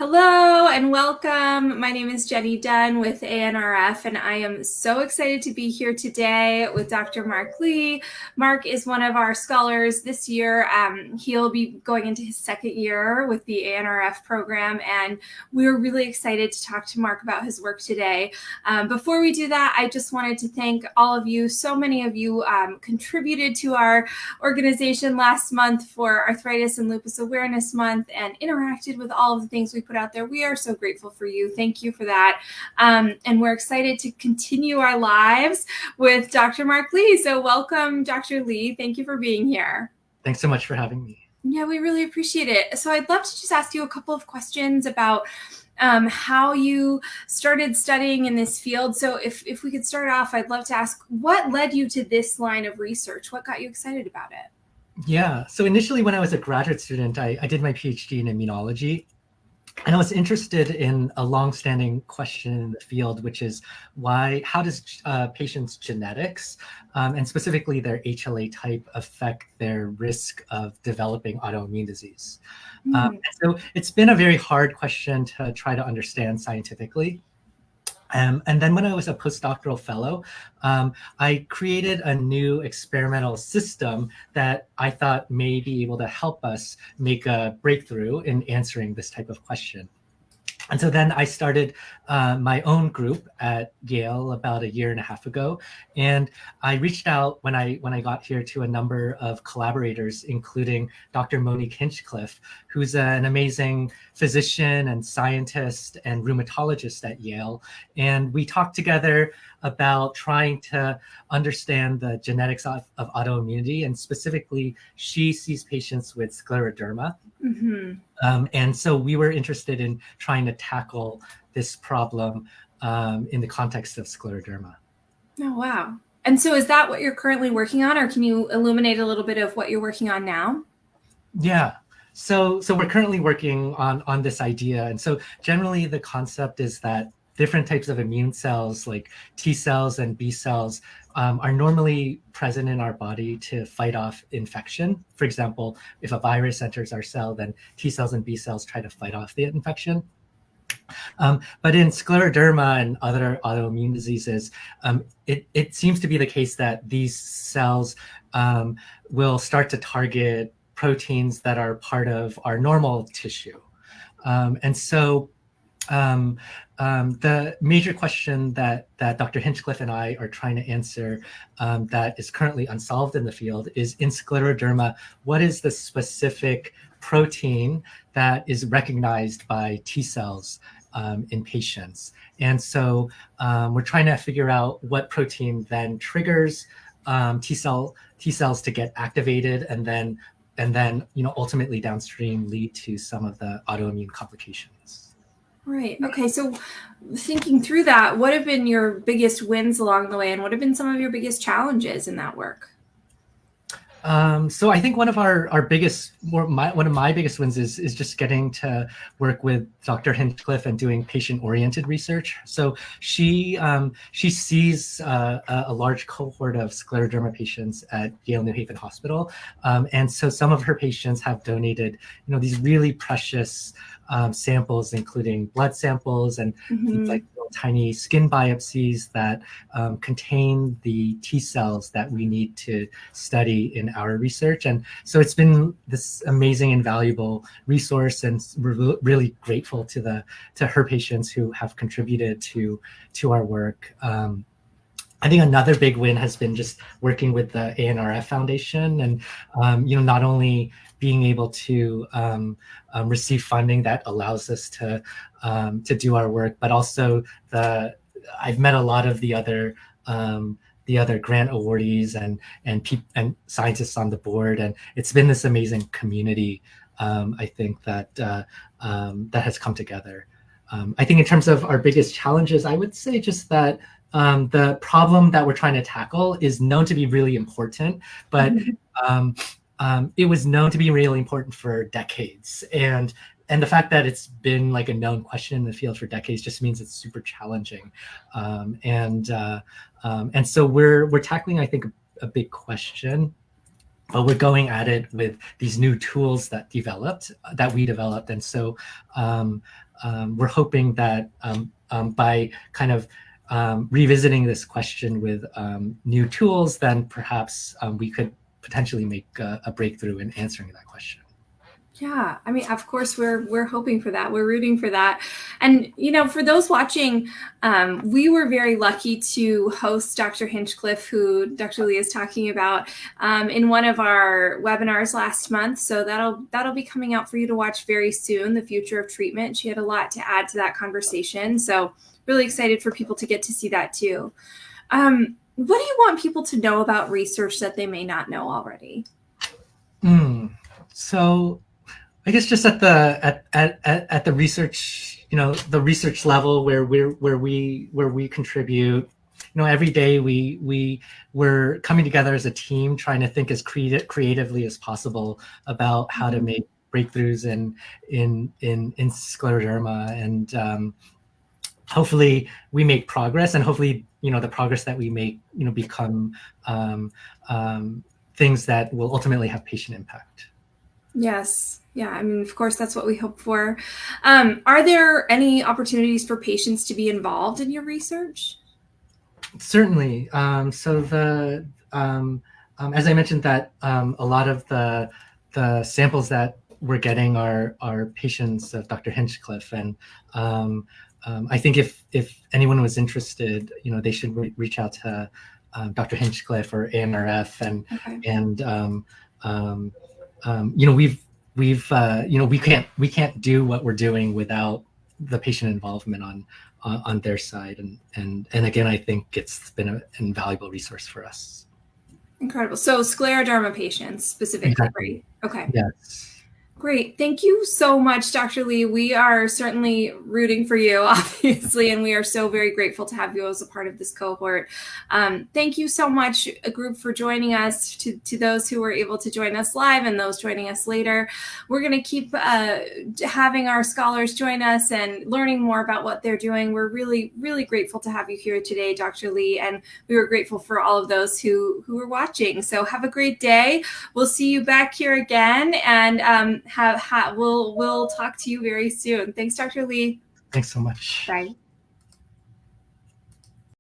Hello and welcome. My name is Jenny Dunn with ANRF, and I am so excited to be here today with Dr. Mark Lee. Mark is one of our scholars this year. He'll be going into his second year with the ANRF program, and we're really excited to talk to Mark about his work today. Before we do that, I just wanted to thank all of you. So many of you contributed to our organization last month for Arthritis and Lupus Awareness Month and interacted with all of the things we put out there. We are so grateful for you. Thank you for that. And we're excited to continue our lives with Dr. Mark Lee. So welcome, Dr. Lee. Thank you for being here. Thanks so much for having me. Yeah, we really appreciate it. So I'd love to just ask you a couple of questions about how you started studying in this field. So if we could start off, I'd love to ask, what led you to this line of research? What got you excited about it? Yeah, so initially when I was a graduate student, I did my PhD in immunology. And I was interested in a longstanding question in the field, which is how does patients' genetics, and specifically their HLA type, affect their risk of developing autoimmune disease? So it's been a very hard question to try to understand scientifically. And then when I was a postdoctoral fellow, I created a new experimental system that I thought may be able to help us make a breakthrough in answering this type of question. And so then I started my own group at Yale about 1.5 years ago, and I reached out when I got here to a number of collaborators, including Dr. Monique Hinchcliffe, who's an amazing physician and scientist and rheumatologist at Yale. And we talked together about trying to understand the genetics of autoimmunity, and specifically, she sees patients with scleroderma. And so we were interested in trying to tackle this problem in the context of scleroderma. Oh, wow. And so is that what you're currently working on, or can you illuminate a little bit of what you're working on now? Yeah. So we're currently working on this idea. And so generally the concept is that different types of immune cells, like T cells and B cells, are normally present in our body to fight off infection. For example, if a virus enters our cell, then T cells and B cells try to fight off the infection. But in scleroderma and other autoimmune diseases, it seems to be the case that these cells will start to target proteins that are part of our normal tissue. And so the major question that Dr. Hinchcliffe and I are trying to answer that is currently unsolved in the field is, in scleroderma, what is the specific protein that is recognized by T cells in patients? And so we're trying to figure out what protein then triggers T cells to get activated, and then ultimately downstream lead to some of the autoimmune complications. Right. Okay. So thinking through that, what have been your biggest wins along the way, and what have been some of your biggest challenges in that work? So I think one of my biggest wins is just getting to work with Dr. Hinchcliffe and doing patient-oriented research. So she sees a large cohort of scleroderma patients at Yale New Haven Hospital, and so some of her patients have donated, these really precious samples, including blood samples and things like tiny skin biopsies that contain the T cells that we need to study in our research. And so it's been this amazing and valuable resource, and we're really grateful to her patients who have contributed to our work. I think another big win has been just working with the ANRF Foundation, and not only being able to receive funding that allows us to do our work, but also I've met a lot of the other grant awardees and scientists on the board, and it's been this amazing community. I think that has come together. I think in terms of our biggest challenges, I would say just that the problem that we're trying to tackle is known to be really important, but it was known to be really important for decades. And the fact that it's been like a known question in the field for decades just means it's super challenging. And so we're tackling, I think, a big question but we're going at it with these new tools that we developed. And so we're hoping that by kind of revisiting this question with new tools, then perhaps we could potentially make a breakthrough in answering that question. Yeah, I mean, of course, we're hoping for that. We're rooting for that. And, you know, for those watching, we were very lucky to host Dr. Hinchcliffe, who Dr. Lee is talking about, in one of our webinars last month. So that'll be coming out for you to watch very soon, The Future of Treatment. She had a lot to add to that conversation. So really excited for people to get to see that too. What do you want people to know about research that they may not know already? So I guess just at the research, the research level where we contribute, every day we're coming together as a team, trying to think as creatively as possible about how to make breakthroughs in scleroderma, and hopefully we make progress, and hopefully the progress that we make become things that will ultimately have patient impact. Yes. Yeah, I mean, of course, that's what we hope for. Are there any opportunities for patients to be involved in your research? Certainly. So as I mentioned, that a lot of the samples that we're getting are patients of Dr. Hinchcliffe, and I think if anyone was interested, they should reach out to Dr. Hinchcliffe or ANRF, we can't do what we're doing without the patient involvement on their side, and again, I think it's been an invaluable resource for us. Incredible. So scleroderma patients specifically, exactly. Right? Okay. Yes. Great. Thank you so much, Dr. Lee. We are certainly rooting for you, obviously, and we are so very grateful to have you as a part of this cohort. Thank you so much, group, for joining us, to those who were able to join us live and those joining us later. We're going to keep having our scholars join us and learning more about what they're doing. We're really, really grateful to have you here today, Dr. Lee, and we were grateful for all of those who were watching. So have a great day. We'll see you back here again, and we'll talk to you very soon. Thanks, Dr. Lee. Thanks so much. Bye.